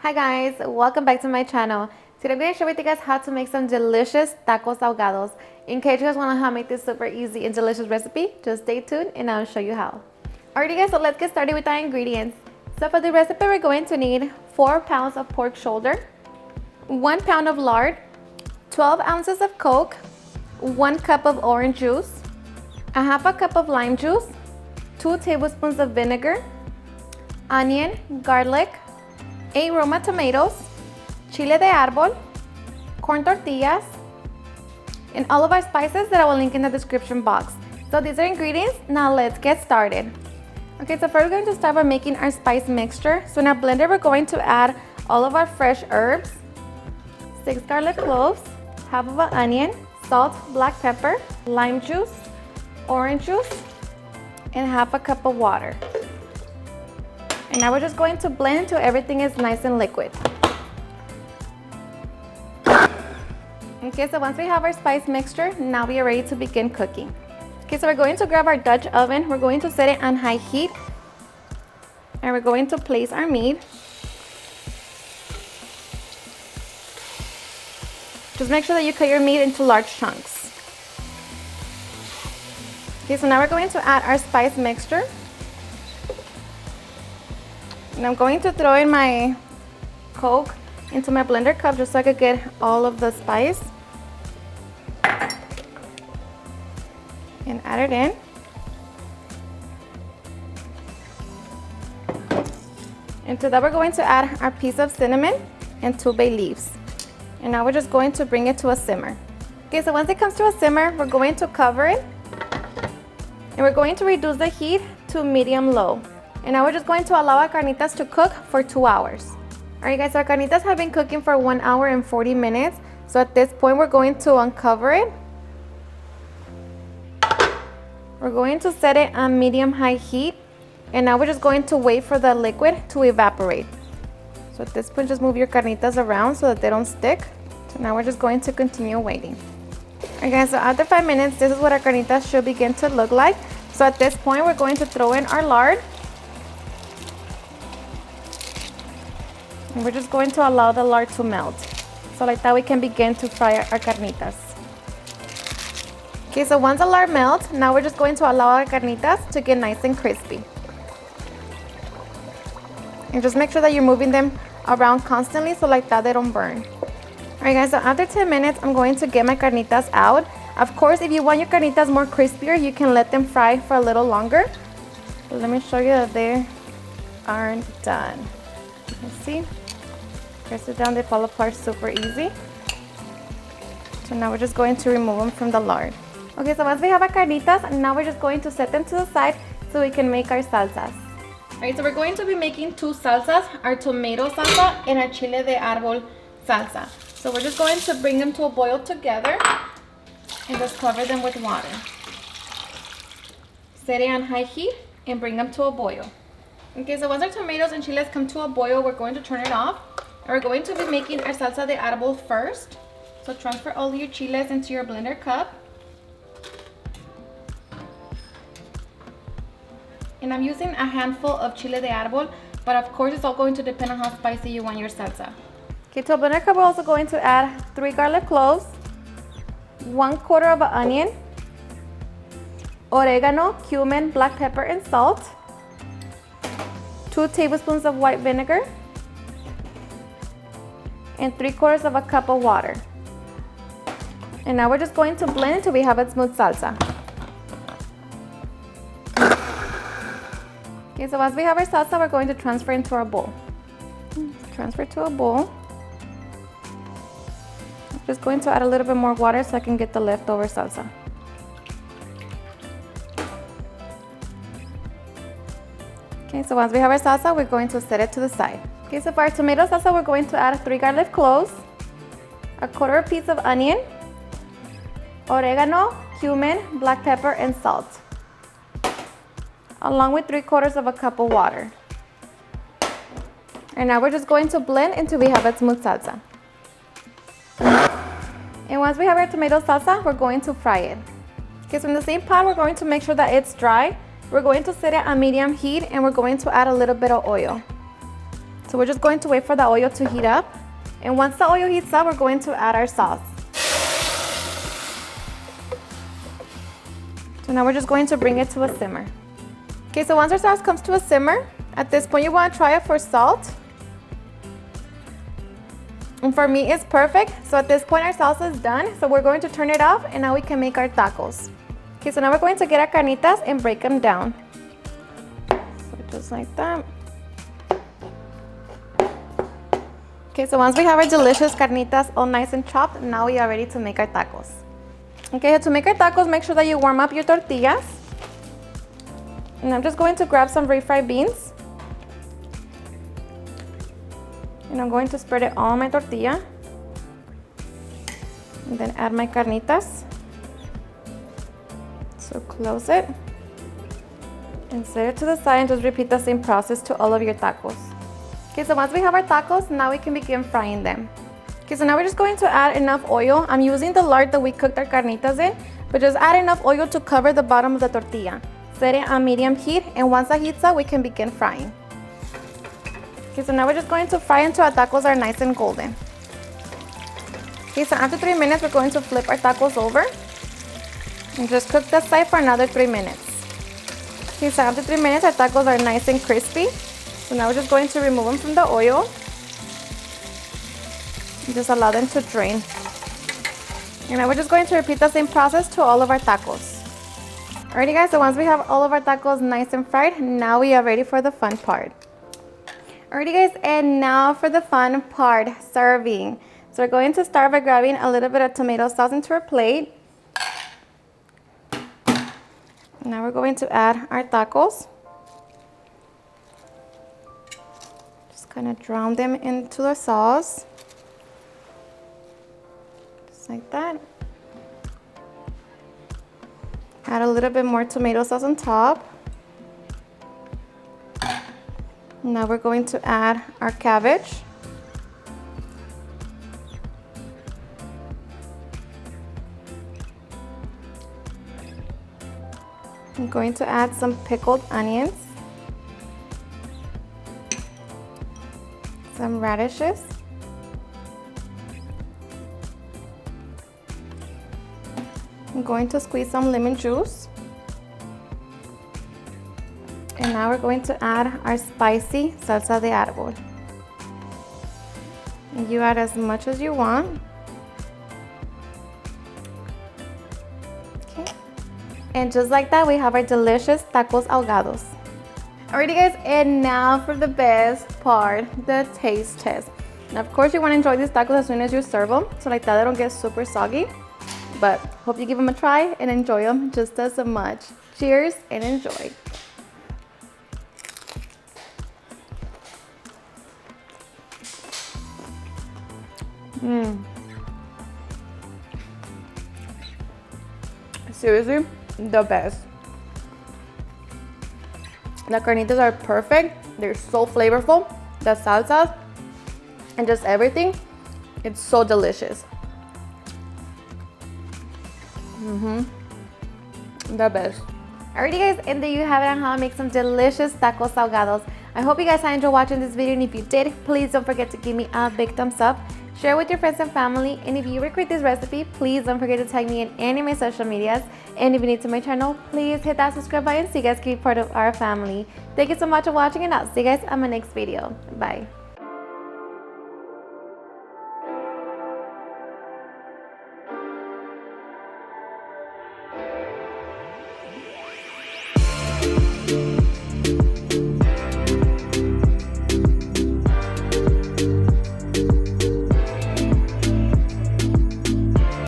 Hi guys, welcome back to my channel. Today I'm going to share with you guys how to make some delicious tacos ahogados. In case you guys want to know how to make this super easy and delicious recipe, just stay tuned and I'll show you how. Alrighty guys, so let's get started with our ingredients. So for the recipe we're going to need 4 pounds of pork shoulder, 1 pound of lard, 12 ounces of Coke, 1 cup of orange juice, a half a cup of lime juice, 2 tablespoons of vinegar, onion, garlic, 8 Roma tomatoes, chile de árbol, corn tortillas, and all of our spices that I will link in the description box. So these are ingredients. Now let's get started. Okay, so first we're going to start by making our spice mixture. So in our blender we're going to add all of our fresh herbs, 6 garlic cloves, half of an onion, salt, black pepper, lime juice, orange juice, and half a cup of water. And now we're just going to blend until everything is nice and liquid. Okay, so once we have our spice mixture, now we are ready to begin cooking. Okay, so we're going to grab our Dutch oven. We're going to set it on high heat. And we're going to place our meat. Just make sure that you cut your meat into large chunks. Okay, so now we're going to add our spice mixture. And I'm going to throw in my Coke into my blender cup just so I could get all of the spice. And add it in. And to that we're going to add our piece of cinnamon and 2 bay leaves. And now we're just going to bring it to a simmer. Okay, so once it comes to a simmer, we're going to cover it. And we're going to reduce the heat to medium-low. And now we're just going to allow our carnitas to cook for 2 hours. Alright guys, so our carnitas have been cooking for 1 hour and 40 minutes. So at this point, we're going to uncover it. We're going to set it on medium-high heat. And now we're just going to wait for the liquid to evaporate. So at this point, just move your carnitas around so that they don't stick. So now we're just going to continue waiting. Alright guys, so after 5 minutes, this is what our carnitas should begin to look like. So at this point, we're going to throw in our lard. And we're just going to allow the lard to melt. So like that we can begin to fry our carnitas. Okay, so once the lard melts, now we're just going to allow our carnitas to get nice and crispy. And just make sure that you're moving them around constantly so like that they don't burn. Alright guys, so after 10 minutes, I'm going to get my carnitas out. Of course, if you want your carnitas more crispier, you can let them fry for a little longer. But let me show you that they aren't done. Let's see. Press it down, they fall apart super easy. So now we're just going to remove them from the lard. Okay, so once we have our carnitas, now we're just going to set them to the side so we can make our salsas. Alright, so we're going to be making 2 salsas, our tomato salsa and our chile de árbol salsa. So we're just going to bring them to a boil together and just cover them with water. Set it on high heat and bring them to a boil. Okay, so once our tomatoes and chiles come to a boil, we're going to turn it off. And we're going to be making our salsa de árbol first. So transfer all your chiles into your blender cup. And I'm using a handful of chile de árbol, but of course it's all going to depend on how spicy you want your salsa. Okay, to a blender cup we're also going to add 3 garlic cloves, 1/4 of an onion, oregano, cumin, black pepper, and salt, 2 tablespoons of white vinegar, and 3/4 of a cup of water. And now we're just going to blend until we have a smooth salsa. Okay, so once we have our salsa, we're going to transfer into our bowl. Transfer to a bowl. I'm just going to add a little bit more water so I can get the leftover salsa. Okay, so once we have our salsa, we're going to set it to the side. Okay, so for our tomato salsa, we're going to add 3 garlic cloves, 1/4 piece of onion, oregano, cumin, black pepper, and salt, along with 3/4 of a cup of water. And now we're just going to blend until we have a smooth salsa. And once we have our tomato salsa, we're going to fry it. Okay, so in the same pot, we're going to make sure that it's dry. We're going to set it on medium heat and we're going to add a little bit of oil. So we're just going to wait for the oil to heat up. And once the oil heats up, we're going to add our sauce. So now we're just going to bring it to a simmer. Okay, so once our sauce comes to a simmer, at this point you want to try it for salt. And for me, it's perfect. So at this point, our salsa is done. So we're going to turn it off, and now we can make our tacos. Okay, so now we're going to get our carnitas and break them down. So just like that. Okay, so once we have our delicious carnitas all nice and chopped, now we are ready to make our tacos. Okay, to make our tacos, make sure that you warm up your tortillas. And I'm just going to grab some refried beans. And I'm going to spread it all on my tortilla. And then add my carnitas. So close it. And set it to the side and just repeat the same process to all of your tacos. Okay, so once we have our tacos, now we can begin frying them. Okay, so now we're just going to add enough oil. I'm using the lard that we cooked our carnitas in, but just add enough oil to cover the bottom of the tortilla. Set it on medium heat, and once that heats up, we can begin frying. Okay, so now we're just going to fry until our tacos are nice and golden. Okay, so after 3 minutes, we're going to flip our tacos over and just cook that side for another 3 minutes. Okay, so after 3 minutes, our tacos are nice and crispy. So now we're just going to remove them from the oil and just allow them to drain. And now we're just going to repeat the same process to all of our tacos. Alrighty guys, so once we have all of our tacos nice and fried, now we are ready for the fun part. Alrighty guys, and now for the fun part, serving. So we're going to start by grabbing a little bit of tomato sauce into our plate. Now we're going to add our tacos. Kind of drown them into the sauce, just like that. Add a little bit more tomato sauce on top. Now we're going to add our cabbage. I'm going to add some pickled onions. Some radishes. I'm going to squeeze some lemon juice. And now we're going to add our spicy salsa de árbol. And you add as much as you want. Okay. And just like that, we have our delicious tacos ahogados. Alrighty guys, and now for the best part, the taste test. Now of course you want to enjoy these tacos as soon as you serve them, so like that they don't get super soggy. But hope you give them a try and enjoy them just as much. Cheers and enjoy. Seriously, the best. The carnitas are perfect. They're so flavorful. The salsas and just everything. It's so delicious. The best. Alrighty guys, and there you have it on how to make some delicious tacos ahogados. I hope you guys enjoyed watching this video, and if you did, please don't forget to give me a big thumbs up. Share with your friends and family, and if you recreate this recipe, please don't forget to tag me in any of my social medias. And if you're new to my channel, please hit that subscribe button so you guys can be part of our family. Thank you so much for watching, and I'll see you guys on my next video. Bye.